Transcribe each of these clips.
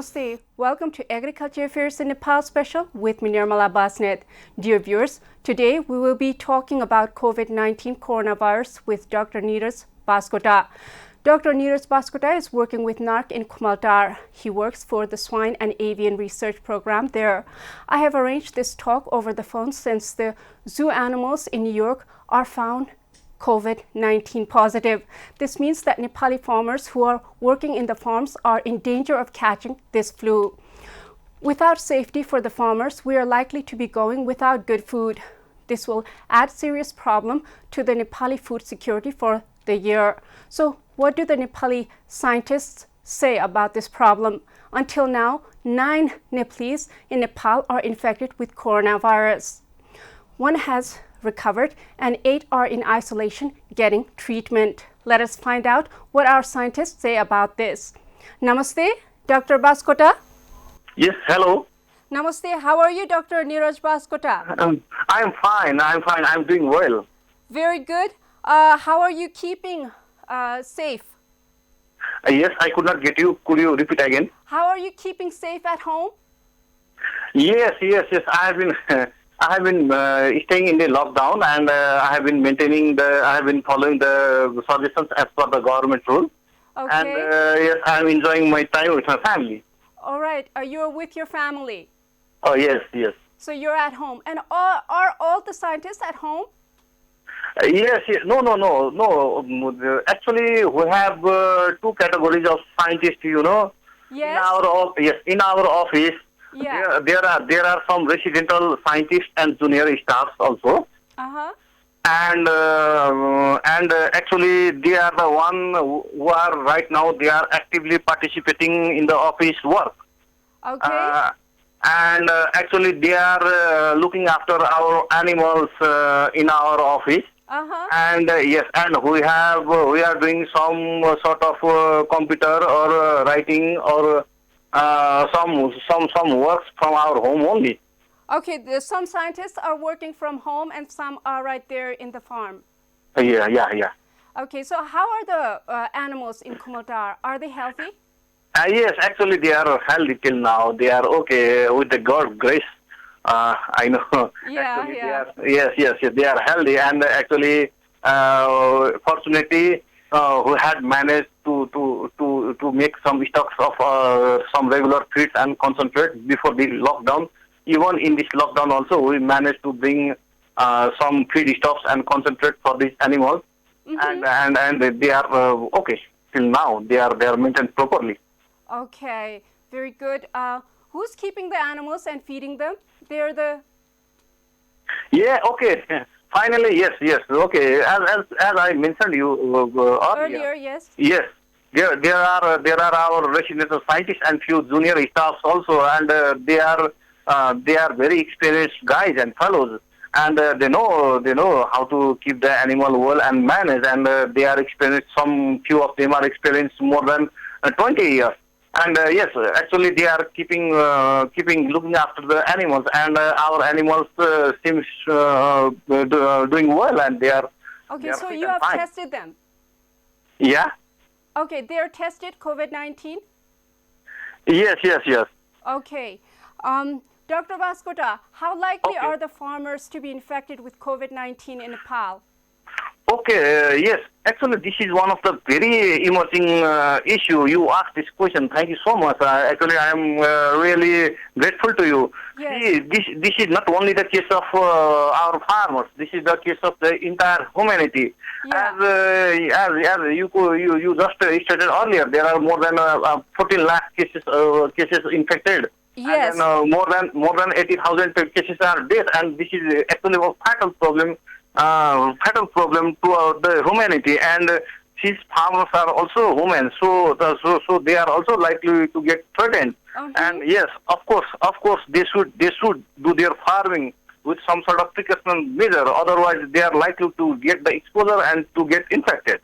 Namaste. Welcome to Agriculture Affairs in Nepal special with me, Nirmala Basnet. Dear viewers, today we will be talking about COVID-19 coronavirus with Dr. Neeraj Baskota. Dr. Neeraj Baskota is working with NARC in Kumaltar. He works for the Swine and Avian Research Program there. I have arranged this talk over the phone since the zoo animals in New York are found COVID-19 positive. This means that Nepali farmers who are working in the farms are in danger of catching this flu. Without safety for the farmers, we are likely to be going without good food. This will add serious problem to the Nepali food security for the year. So what do the Nepali scientists say about this problem? Until now, 9 Nepalese in Nepal are infected with coronavirus. One has recovered and 8 are in isolation getting treatment. Let us find out what our scientists say about this. Namaste, Dr. Baskota. Yes, hello. Namaste, how are you, Dr. Neeraj Baskota? I'm fine. I'm doing well. Very good. How are you keeping safe? Yes, I could not get you. Could you repeat again? How are you keeping safe at home? Yes. I have been staying in the lockdown, and I have been following the suggestions as per the government rule. Okay. And yes, I'm enjoying my time with my family. All right. You're with your family. Oh yes. So you're at home. And are all the scientists at home? Yes. No. Actually, we have 2 categories of scientists. Yes. In our office. Yeah. There are some residential scientists and junior staffs also. And actually they are the one who are right now, they are actively participating in the office work. Okay. And actually they are looking after our animals in our office. And yes, and we are doing some sort of computer or writing or some works from our home only. Okay, some scientists are working from home and some are right there in the farm. Yeah. Okay, so how are the animals in Kumaltar? Are they healthy? Yes, actually they are healthy till now. They are okay with the God's grace. I know. Yeah, actually, yeah. Yes, they are healthy, and actually, fortunately, we had managed to make some stocks of some regular feeds and concentrate before the lockdown. Even in this lockdown also, we managed to bring some feed stocks and concentrate for these animals. And they are okay till now. They are maintained properly. Okay, very good. Who's keeping the animals and feeding them? They're the... Yeah, okay. Finally, yes. Okay, as I mentioned you earlier, yes. Yes, there are our residential scientists and few junior staffs also, and they are very experienced guys and fellows, and they know how to keep the animal well and manage, and they are experienced. Some few of them are experienced more than 20 years. And yes, actually they are looking after the animals, and our animals seems doing well, and they are. Okay, so you have tested them. Yeah. Okay, they are tested COVID-19. Yes. Okay, Dr. Baskota, how likely are the farmers to be infected with COVID-19 in Nepal? Okay, yes. Actually, this is one of the very emerging issue. You asked this question. Thank you so much. Actually, I am really grateful to you. Yes. See, this is not only the case of our farmers. This is the case of the entire humanity. Yeah. As you just stated earlier, there are more than 14 lakh cases infected. Yes. And more than 80,000 cases are dead, and this is actually a fatal problem to the humanity, and these farmers are also women, so they are also likely to get threatened. And yes, of course, they should do their farming with some sort of precautionary measure. Otherwise, they are likely to get the exposure and to get infected.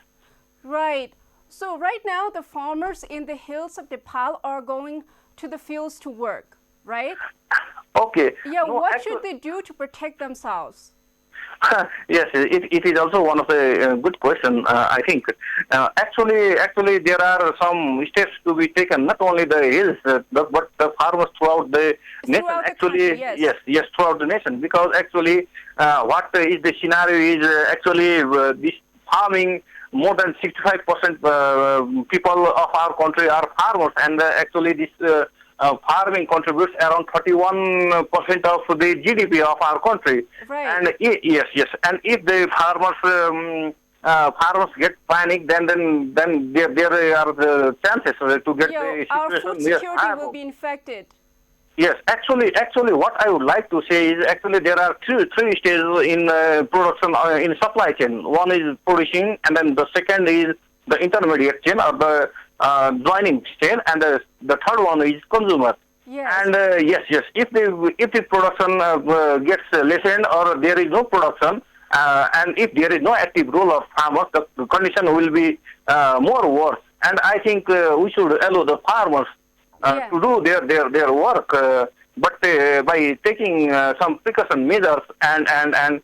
Right. So right now, the farmers in the hills of Nepal are going to the fields to work, right? Okay. Yeah. What should they do to protect themselves? Yes, it is also one of the good question. I think actually there are some steps to be taken. Not only the hills, but the farmers throughout the nation. Throughout the Actually, country, yes. yes, throughout the nation. Because actually, what is the scenario is actually this farming. More than 65% people of our country are farmers, and actually this. Farming contributes around 31% of the GDP of our country. Right. And yes, and if the farmers get panic, then there are the chances to get the Our situation. food security will be infected. Yes, actually, what I would like to say is actually there are three stages in production in supply chain. One is producing, and then the second is the intermediate chain or the joining chain, and the third one is consumer. Yes. And yes, if the production gets lessened or there is no production, and if there is no active role of farmers, the condition will be more worse. And I think we should allow the farmers to do their work, but by taking some precaution measures and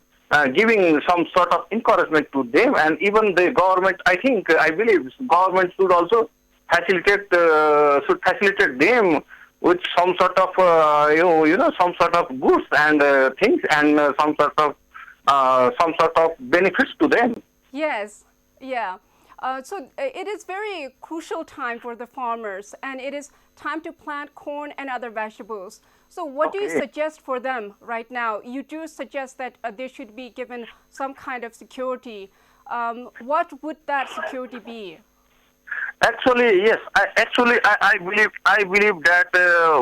giving some sort of encouragement to them, and even the government, I believe government should also facilitate them with some sort of some sort of goods and things and some sort of benefits to them. Yes, yeah. So it is very crucial time for the farmers, and it is time to plant corn and other vegetables. So what do you suggest for them right now? You do suggest that they should be given some kind of security. What would that security be? Actually, yes. I believe that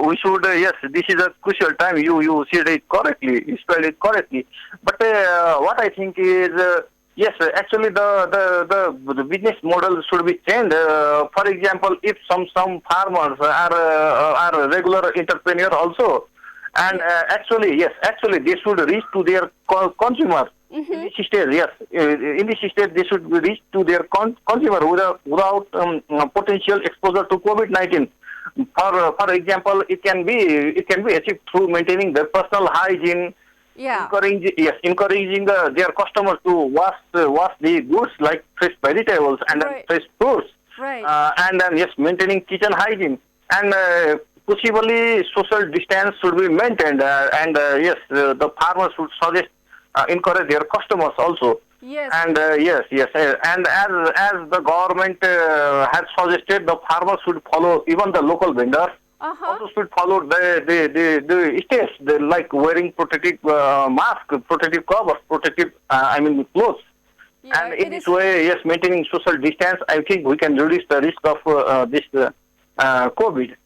we should. Yes, this is a crucial time. You said it correctly. You spelled it correctly. But what I think is, yes, actually the business model should be changed. For example, if some farmers are regular entrepreneur also, and actually they should reach to their consumer. In this stage, yes. In this stage, they should reach to their consumer without potential exposure to COVID-19. For example, it can be achieved through maintaining their personal hygiene, encouraging their customers to wash the goods like fresh vegetables and fresh fruits, and then maintaining kitchen hygiene, and possibly social distance should be maintained, and the farmers should encourage their customers also. Yes. And and as the government has suggested, the farmers should follow, even the local vendors also should follow the steps, like wearing protective mask, protective covers, protective clothes. Yeah, and in this way, maintaining social distance, I think we can reduce the risk of this COVID-19.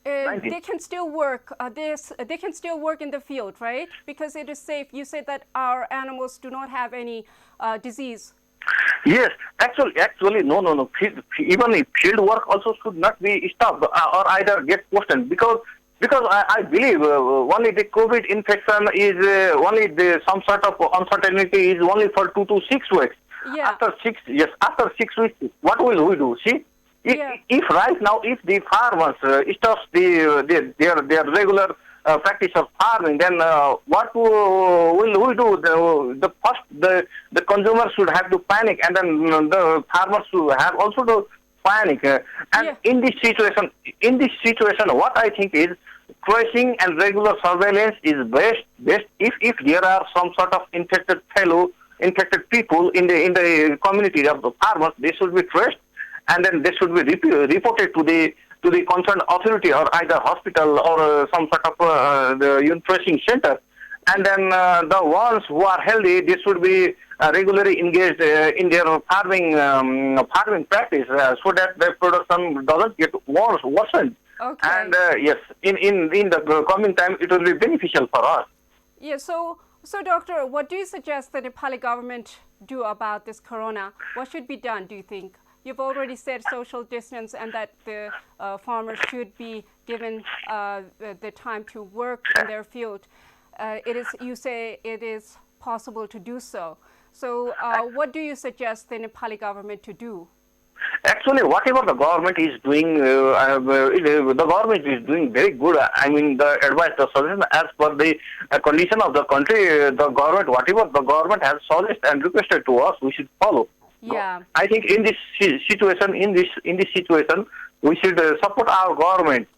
They can still work. They can still work in the field, right? Because it is safe. You said that our animals do not have any disease. Yes, actually, no. Even field work also should not be stopped or either get postponed, because I believe only the COVID infection is only some sort of uncertainty is only for 2 to 6 weeks. Yeah. After 6 weeks, what will we do? See. If right now, if the farmers stops their regular practice of farming, then what will we do? The consumer should have to panic, and then the farmers should have also to panic. In this situation, what I think is tracing and regular surveillance is best. If there are some sort of infected people in the community of the farmers, they should be traced. And then they should be reported to the concerned authority or either hospital or some sort of the tracing center. And then the ones who are healthy, they should be regularly engaged in their farming practice, so that their production doesn't get worsened. Okay. And in the coming time, it will be beneficial for us. Yeah. So doctor, what do you suggest the Nepali government do about this corona? What should be done, do you think? You've already said social distance and that the farmers should be given the time to work in their field. You say it is possible to do so. So what do you suggest the Nepali government to do? Actually, whatever the government is doing, the government is doing very good. I mean, the advice, the suggestion as per the condition of the country, the government, whatever the government has suggested and requested to us, we should follow. Yeah. I think in this situation, we should support our government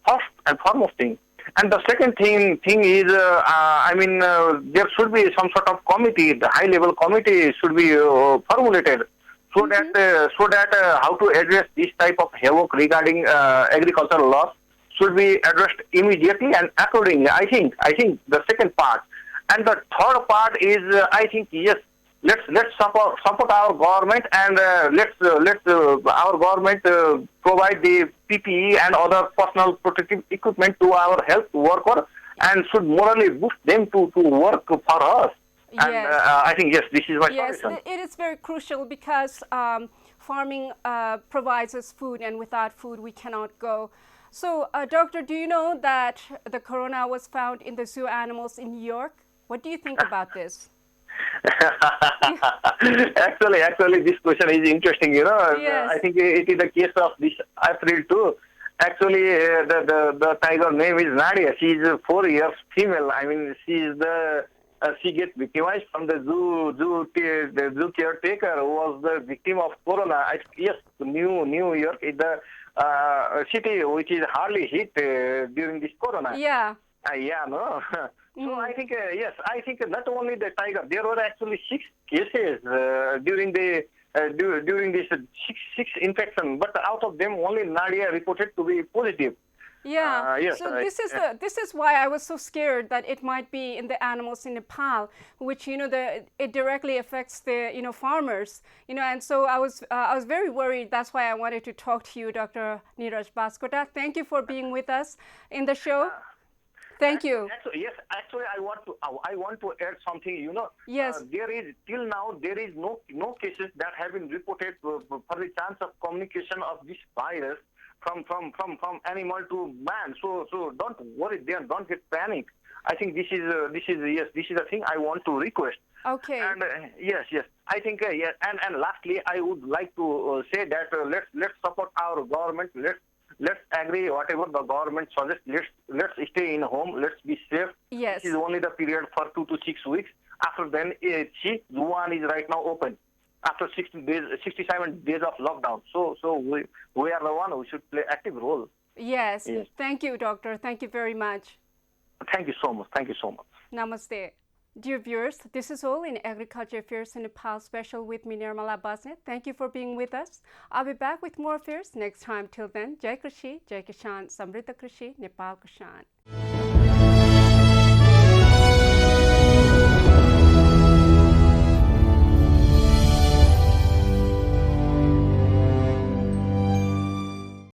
first and foremost thing. And the second thing is, there should be some sort of committee. The high level committee should be formulated so that how to address this type of havoc regarding agricultural loss should be addressed immediately and accordingly. I think the second part, and the third part is I think yes. Let's support our government, and let's our government provide the PPE and other personal protective equipment to our health worker, and should morally boost them to work for us. Yes. And I think yes, this is my solution. Yes, it is very crucial because farming provides us food, and without food we cannot go. So, doctor, do you know that the corona was found in the zoo animals in New York? What do you think about this? Actually, this question is interesting. Yes. I think it is the case of this April too. Actually, the tiger name is Nadia. She is 4 years female. I mean, she gets victimized from the zoo caretaker who was the victim of corona. Yes, New York is the city which is hardly hit during this corona. Yeah. No. So I think yes, I think not only the tiger. There were actually 6 cases during this six infection, but out of them only Nadia reported to be positive. Yeah. Yes, so this is why I was so scared that it might be in the animals in Nepal, which it directly affects the farmers. And so I was very worried. That's why I wanted to talk to you, Dr. Neeraj Baskota. Thank you for being with us in the show. Thank you. Actually, I want to add something. Yes. Till now there is no cases that have been reported for the chance of communication of this virus from animal to man. So don't worry there. Don't get panic. I think this is a thing I want to request. Okay. And yes. I think yes. And lastly, I would like to say that let's support our government. Let's agree whatever the government suggests. Let's stay in home. Let's be safe. Yes. This is only the period for 2 to 6 weeks. After then, Wuhan is right now open. After 67 days of lockdown. So we are the one who should play active role. Yes. Thank you, doctor. Thank you very much. Thank you so much. Namaste. Dear viewers, this is all in Agriculture Affairs in Nepal special with me, Nirmala Basnet. Thank you for being with us. I'll be back with more affairs next time. Till then, Jai Krishi, Jai Kishan, Samriddha Krishi, Nepal Kishan.